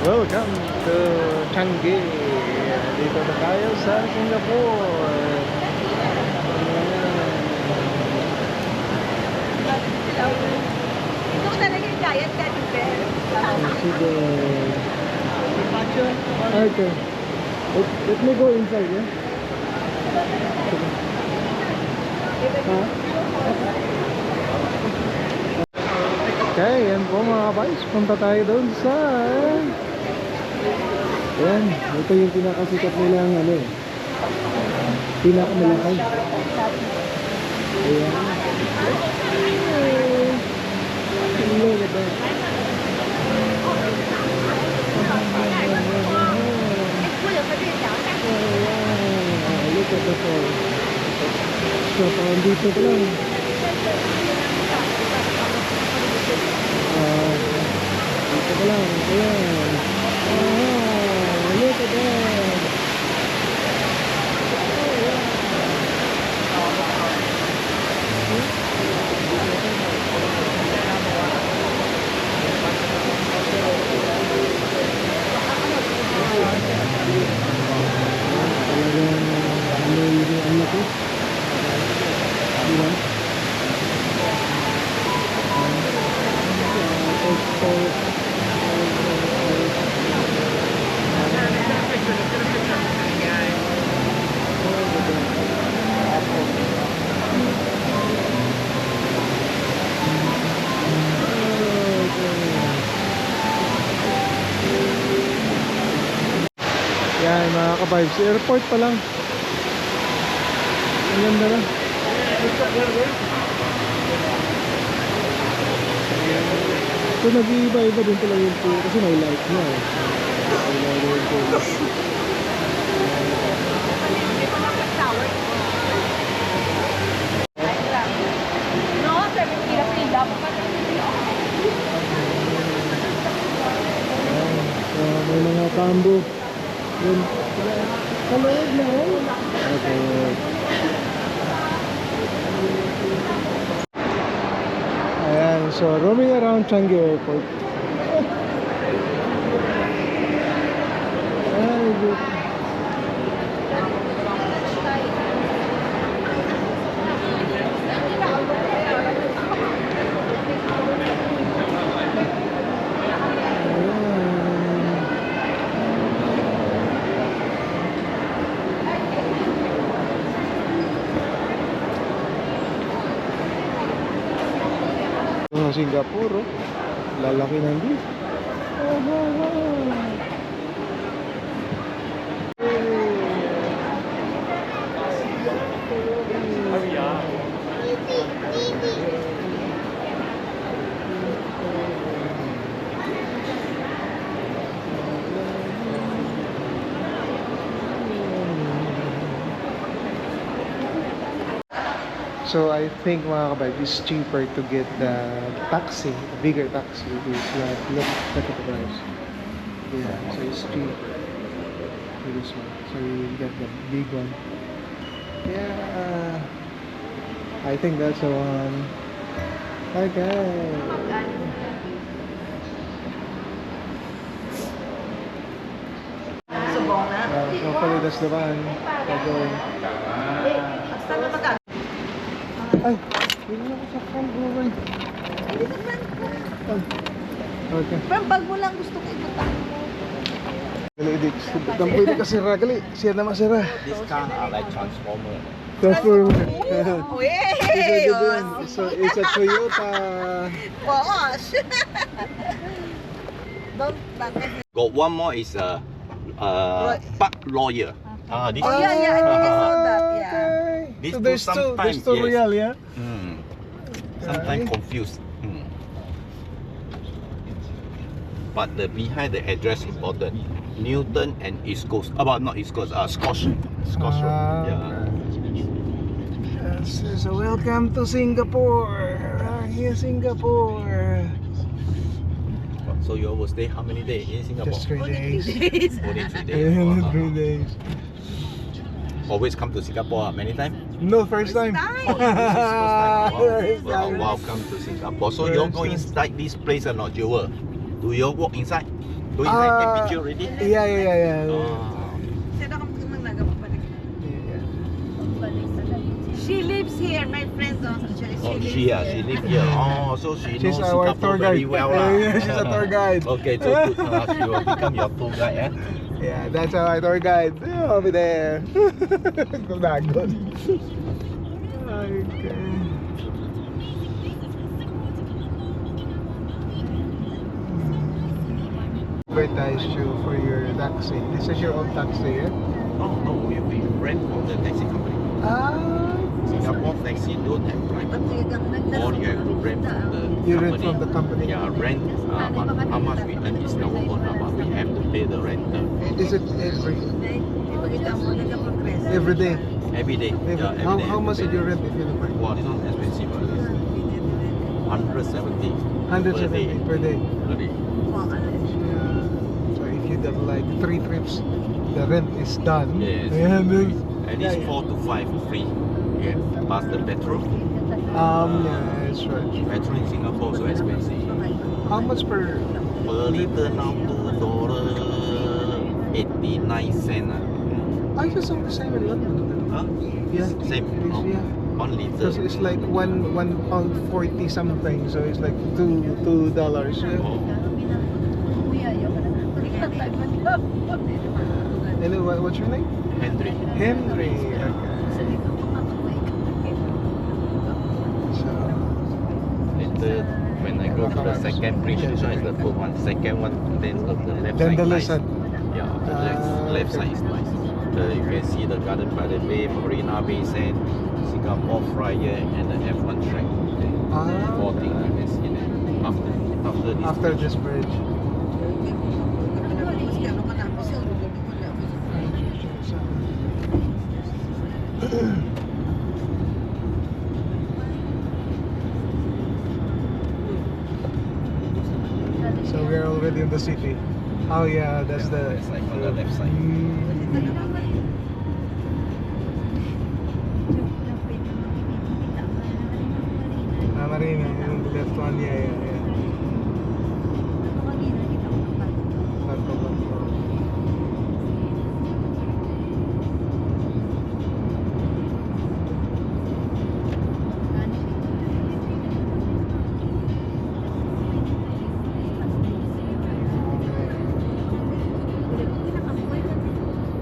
Welcome to Changi. Dito na tayo sa Singapore. Ito talaga yung giant teddy bear. Sige. Okay. Let me go inside, yeah? Huh? Okay, yan po mga kabays. Punta tayo doon sa... Yan, ito yung pinakasikat nilang ano eh. Pinakamalakay. Ayan. Hello, ganda. Look at the fall. So, parang dito ko lang. Dito ko lang. Ayan. Look at that. Talagang ano ko? Diba? Yan mga ka-vibes, airport pa lang. Ang ganda na. So nag-iiba-iba din pala yung tour kasi may light na eh. May light yung tour. No, sir, pila-pila. So may mga tambo. Yun. Kaloob na oh. Okay. Ayan, so roaming around Changi Airport. Ay, good. Singapore, oh. Lalaki ng beef. So I think mga kabayd, it's cheaper to get the taxi, the bigger taxi. Look at the price. Yeah, so it's cheaper for this one. So you get the big one. Yeah, I think that's the one. Okay. Subong na. Hopefully that's the one. Going. Basta na magkano? Ay, hindi na ako sa phone, bro. Hindi naman po. Okay. Pero bag mo lang gusto ko ibutang mo. Gali, Dix. Ang pwede ka sira, gali. Siya naman sira. This car are like transformer. Transformer. Wey! So, it's a Toyota. Wash! Don't bakit? Got one more is park lawyer. This Oh, yeah, I think I saw that, yeah. These So two there's sometimes, two yes. real, yeah? Sometimes confused. But the behind the address important. Newton and East Coast. About not East Coast, Scotch. Scotch Road. Yeah. Yes, so welcome to Singapore. Here, Singapore. So you will stay how many days in Singapore? Just 3 days. Only 3 days. Only Wow. 3 days. Always come to Singapore many times? No, first time. Oh, this is first time. First Wow. time. Welcome to Singapore. So you all go inside this place or not, Jewel? Do you all walk inside? Doing like a picture already? Yeah. Oh. Sino ka magpapalik? Yeah. She lives here, my friend. Oh, she lives here. Oh, so she She's knows our Singapore tour guide. very well lah. Yeah, she's a tour guide. Okay, so good. She will become your tour guide, eh? Yeah, that's our tour guide. Yeah, over there. Kunagon. Okay. Advertise you for your taxi. This is your own taxi, yeah? Oh no, we rent from the taxi company. Ah, Singapore taxi don't have private. Or you have to rent from the you company. rent from the company. Yeah, rent. But how much we earn is our own, but we have to pay the rental Is it every day? every day. Yeah, every day. How much did you rent if you don't mind? Wow, it's not expensive. 170 170 per day. per day. Yeah. So if you done like 3 trips, the rent is done. Yes. And then, At least yeah. 4 to 5 free. Yeah, plus the petrol. Yeah, that's right. Petrol in Singapore so expensive. How much per? Per liter now $2.89. I just saw the same in London. Huh? Yeah. Same. No? Yeah. 1 liter. Because it's like £1.40 something, so it's like $2. Yeah. Oh. Anyway, what's your name? Henry. Henry. Okay. So, Later, when I go to the second bridge, this one is the first one. Second one, then the left then side. the nice. lesson. Yeah, the left okay. side is nice. You can see the Garden by the Bay, Marina Bay Sand, Singapore Flyer, and the F1 track. Ah. 4 things you can see there. After this. After this bridge. So we're already in the city. Oh yeah, that's the. It's like on the left side. Marina, yung the left one, yeah. Barco.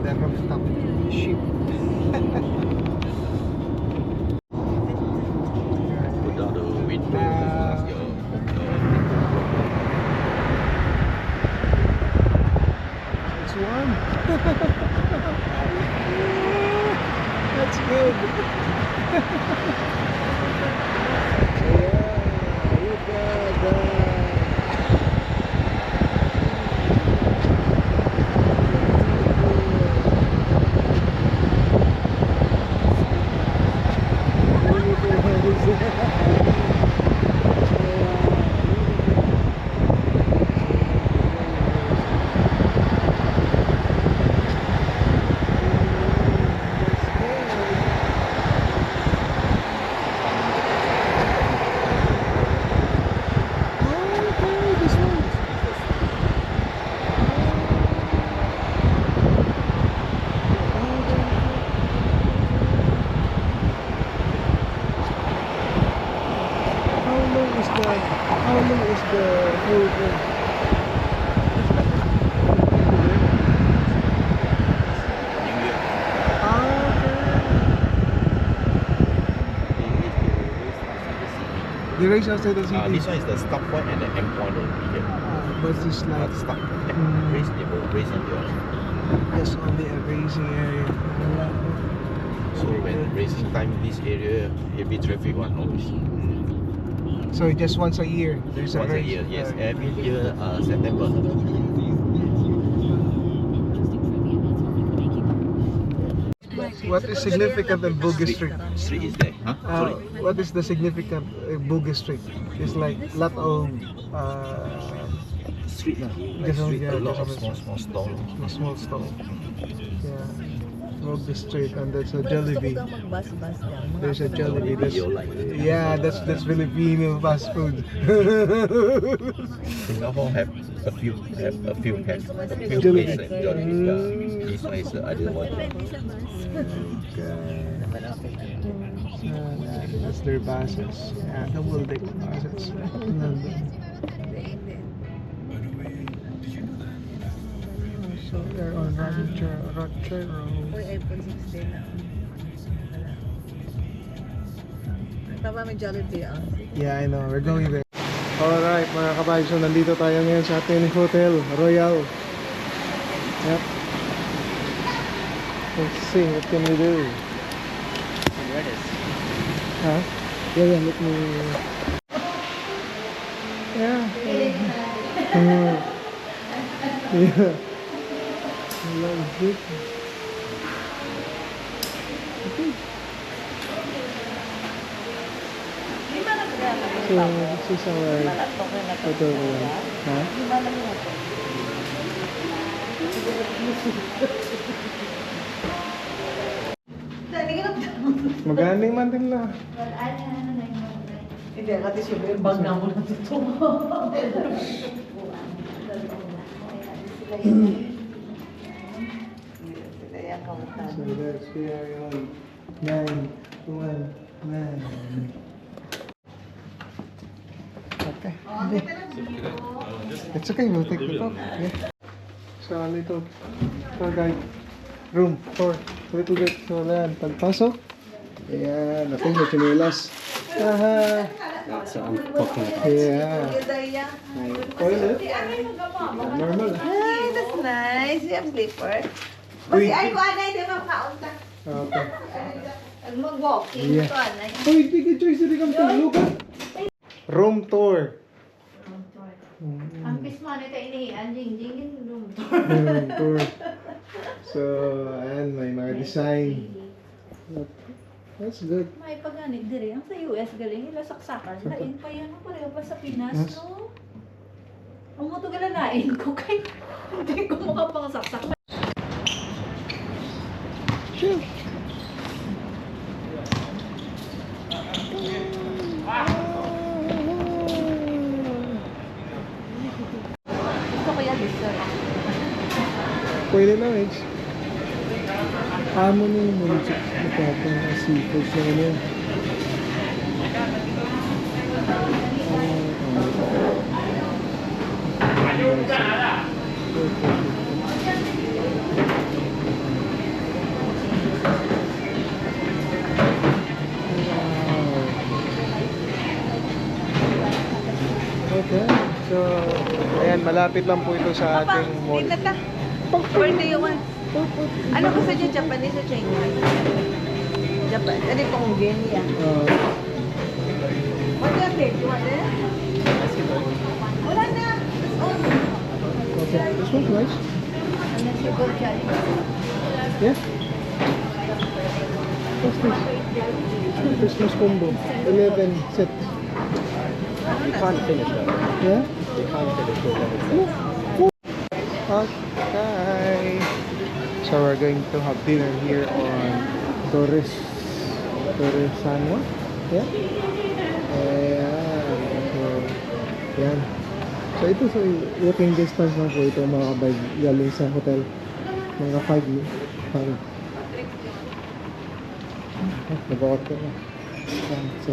The rooftop ship. Put down the window. That's your It's warm. That's good. How long is the whole thing? The race outside the city. This one is the stop point and the end point will be here. But it's like Stop point. Mm. Race, they will race in here. just only a racing area. So when racing time in this area, heavy traffic one always. So just once a year there's Once a a race. year, yes. Every year, September. What is significant in Bugis Street? Street is there. Huh? Sorry. What is the significant Bugis Street? It's like lot of Street lah. Just Street, yeah, a lot of just small stalls. small store. Yeah. walk the street and that's a Pero gusto ko Jollibee. daw mag-bus-bus lang. Mga There's a ako Jollibee. That's, Video like yeah, that's Filipino fast food. Singapore have a few places. Jollibee. Jollibee. Yeah. This one is the other one. That's their buses. Yeah, double deck buses. So they're on Roger Road. Uy, iPhone 16 na. Tama may Jollibee ah. Yeah, I know. We're going there. Alright, mga kabayan. So, nandito tayo ngayon sa ating hotel, Royal. Yep. Let's see, what can we do? Huh? Yeah, let me... Yeah. Yeah. I love it. Okay. So, this is our hotel room. Huh? Magaling man din na. Hindi, kasi siyempre yung bag na mo natutungo. Sila yung kamutan. So that's we are on 919. Okay. It's okay, we'll take the top. Yeah. So a little tour guide room tour. A little bit. So yan, pagpasok. Ayan, natin sa chinelas. Aha. That's what I'm talking about. Yeah. May toilet. Normal. Ay, that's nice. You have slipper. Uy. Ay, ko anay, di ba kaunta? Okay. Ang mag-walking Yeah. ko, anay. Uy, big choice na kang tulog. Room tour. Ang pisman ito inihian, jing room tour. Room tour. So, ayan, may mga design. That's good. May pagganit diri. Ang sa US galing ila saksakan. Lain pa yan. Pareho pa sa Pinas, Yes. no? Ang mo to galalain ko kay hindi ko makapang saksak. Sure. Gusto ko yan dessert. Pwede na, Rich. Amo na yung mga ipapang seafoods na ano yun. Okay, so ayan, malapit lang po ito sa Papa, ating mall. wait na ta. Where do you want? Ano gusto niyo, Japanese o Chinese? Japan. Ano yung pangugin niya? What do you take? You want it? Wala na. That's all. Okay, this one's nice. Ano si Gorjali? Yeah. What's this? Christmas combo. 11 set. You can't finish that. Yeah? You can't finish all Okay. So we're going to have dinner here on Torres Sanwa. Yeah? Ayan. So, yan. So ito sa walking distance lang po ito mga kabay galing sa hotel. Mga 5 minutes. Nag-order na. So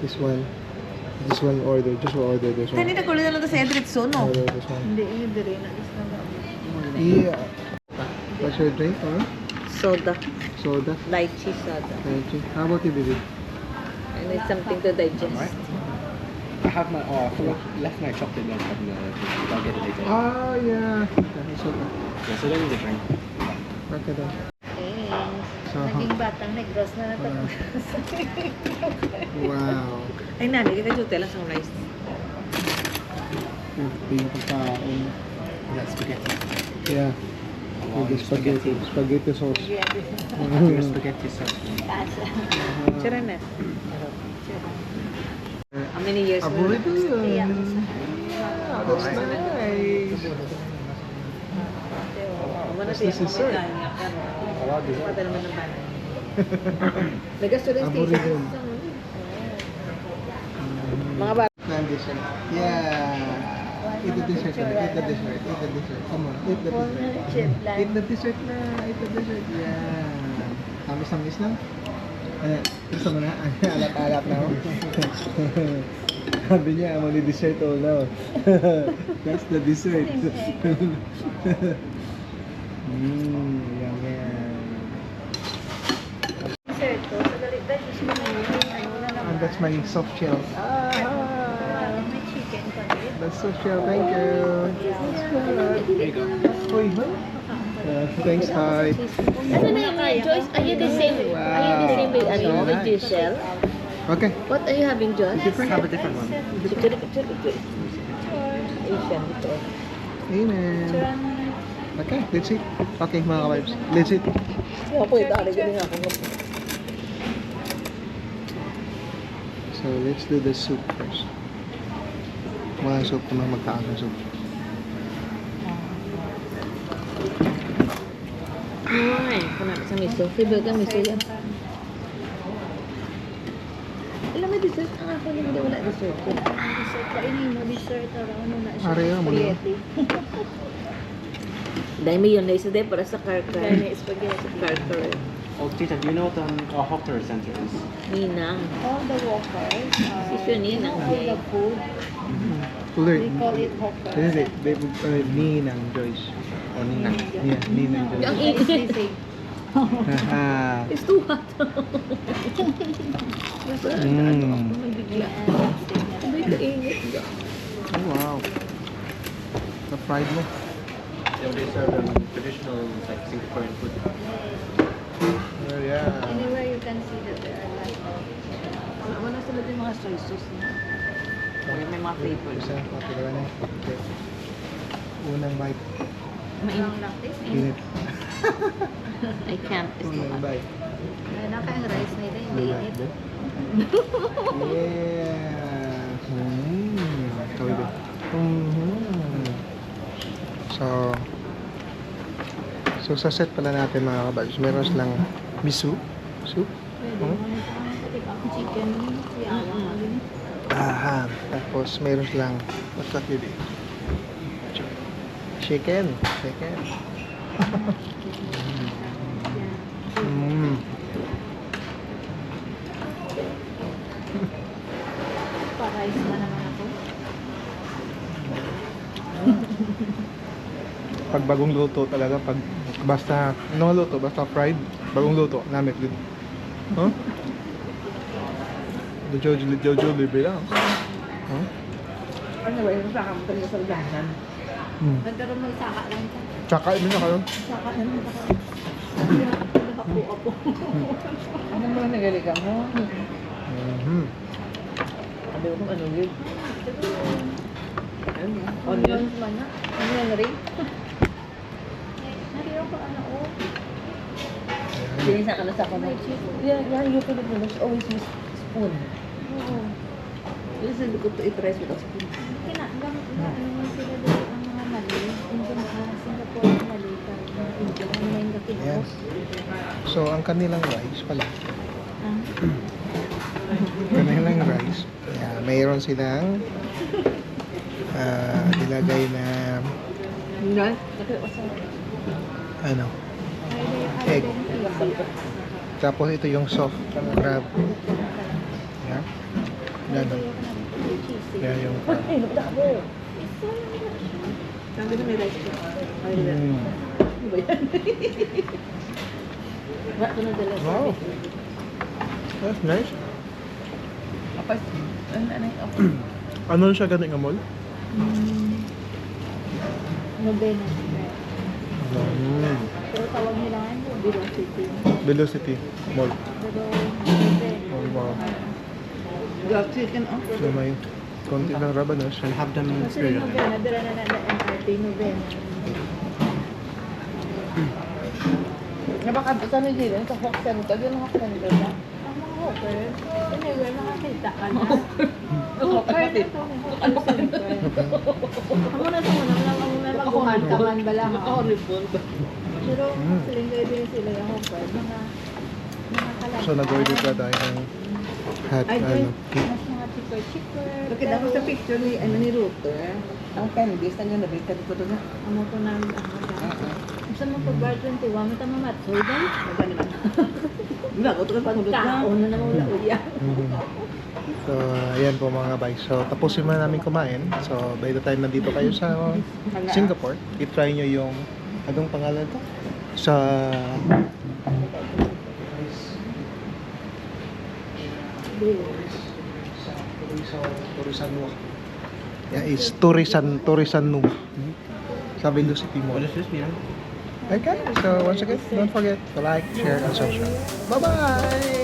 this one order. Just order this one. Kanina ko na lang ito sa Edritso, no? Order this one. Hindi, yun diri na. Yeah. What's your drink? Huh? Soda. Soda. Lychee soda. Thank you. How about you, baby? I need something to digest. I have my left my chocolate milk from the I'll get it later. Ah, yeah. Okay, soda. Yeah, so don't need a drink. Okay then. So, Naging batang negros na natin. wow. Ay, nani, kita jutel lang sa rice. Yung pagkain. That's spaghetti. Yeah. With the spaghetti. Spaghetti sauce. Spaghetti sauce. Sira na. How many years mo? Paborito yun. That's nice. Ano na What's this dessert? Wow, dessert. Pata naman ng banay. Nag-restaurant Aburi station. din. Mga bata. Plan dessert. Yeah. Eat the dessert. Eat the dessert. Eat the dessert. Come on. Eat the dessert. Eat the dessert na. Eat the dessert. Yeah. Tamis-tamis na. Gusto mo na? Alat-alat na ako. Sabi niya, I'm only dessert all now. That's the dessert. Yum, yan. Sir, to. Sadali tayo. Gusto mo na And that's my soft shell. may chicken kami. That's soft shell. Thank you. There you go. Hoy, hoy. Thanks, hi. Ano na yun, Joyce? Are you the same? Are you the same with with Giselle? Okay. What are you having, Joyce? Have a different one. Picture. Asian dito. Amen. Okay, let's eat. Okay, mga ka-vibes. Let's eat. Yung po ito, galing ako. So, let's do the soup first. Mga soup naman magtaas ng soup. Ay, kunwari sa miso. Favorite ang miso yan. Alam mo, dessert. Ang ako lang hindi wala dessert. Dessert ka. Ini mo, dessert. Ano na siya. Ariyo mo na. Spaghetti. Dahil may yun na isa din para sa karkar. Dahil spaghetti. Karkar. Oh, Tita, do you know what a hawker center is? Ninang. All the walkers are, Is yun Ninang? all the food, Tuloy. they call it hawker. Hindi, Ninang Joyce. O Ninang. Yeah, Ninang Ang Joyce. init. Haha. It's too hot. Mm. Bigla. Bigla init. Oh, wow. Na-fried mo. They serve traditional like Singaporean food. Oh, yeah. Anywhere you can see that there are like Wala sila din mga soy sauce na. May mga flavor. Isa, matigawa na. Okay. Unang bite. ang lactic. Init. I can't. It's too Unang hot. bite. Wala kang rice na ito, hindi Unang init. bite. Yeah. Kawin din. So sa set pala natin mga kabals, meron silang miso, soup, Pwede mo na ang chicken. tapos meron silang, what's that yun? Chicken. Pa-rice na naman ako. Pag bagong luto talaga, pag basta, luto, basta fried, bagong luto, namit din. Huh? Jojo, libre lang. Huh? Ano ba, yung saka mo talaga sa ugahan. Nagkaroon may saka lang siya. Tsaka, yun na kayo. Saka na naman ako. Nakapo ako. Ano mo nagaligang mo? Ano yung ano yun? Onion man na. Ano yan rin? Nariyo ko ano oh. Sinisa ka na sa ako na. May cheese. Yeah, you Filipinos always use spoon. Oo. This is good to eat rice with a spoon. Ano mo sila dito ang mga mali. Singapore mali. Mga Indian. Ano na yung Yes. gatinos. So, ang kanilang rice pala. Ah. Kanilang rice. Yeah, mayroon silang nilagay na Hindi. ano, egg. Tapos ito yung soft crab. Yeah. Yan. Yan yung crab. Ay, nabda mo. Sabi na may rice ko. Ay, Mm. ano ba yan? Wala ko na dala. Wow. That's nice. Kapag, ano, Ano siya ganit nga mall? Novena. Pero tawag nila nga yun. Biro City. Velocity Mall. Pero Novena. Oh, wow. Got chicken, oh. So may konti ng rabanos. And have them Kasi Novena, dira na na MRT Novena. Napaka, saan yung dito? Sa Hawk Center. Yun ang Hawk Center na. Ang mga hawker, anywhere makakita ka na. Hawker na to. Ano sa Ako na sa muna, may maguhan ka man ba lang. Naka-ribbon. Pero Mm. sila din sila yung offer. Mga kalabas. So nag-order pa tayo ng hot Ay, ano, cake. Mas mga cheaper. Bakit ako sa picture ni, ni Router, ang candies na nga nabita ko doon na. Amo ko na ang Sa mga pag-bar 21, may tama matsoy ba? Magkano lang. Wala ko ito ka panulot na. Kaon na naman wala uya. Mhm. So, ayan po mga guys. So, tapusin muna namin kumain. So, by the time nandito kayo sa Singapore, i-try nyo yung, anong pangalan to? Sa... Turisanua. Yeah, it's Turisanua. Sabi doon sa Timor. What is this, Mira? Okay, so once again, don't forget to like, share, and subscribe. Bye-bye!